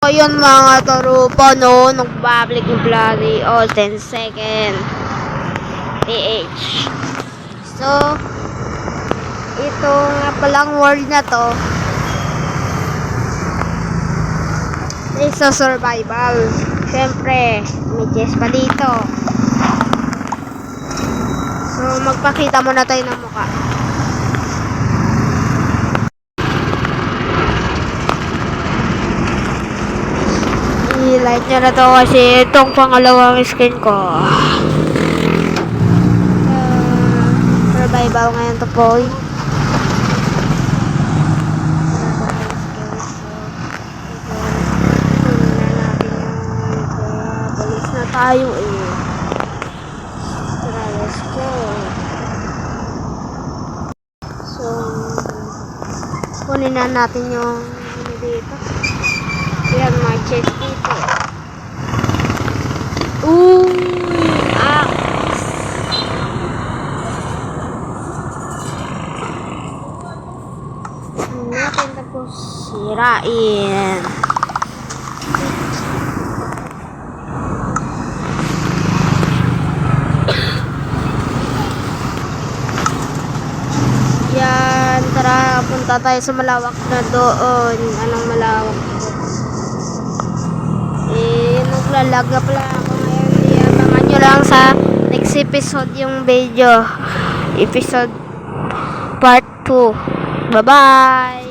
yun mga tarupa, no? Nag-public yung bloody o 10 second PH. So, ito nga palang word na to is sa survival. Siyempre, may chest pa dito. So, magpakita muna tayo ng mukha. I-like nyo na to kasi itong pangalawang skin ko. Survival ngayon to po. Balis na tayo eh. Tara, let's go. So, kunin na natin yung ano dito. Yan, mga chest dito. Natin tapos sirain. Yan, tara, punta tayo sa malawak na doon. Anong malawak? Naglalag na pala ako ngayon. Abangan nyo lang sa next episode yung video. Episode part 2. Bye-bye!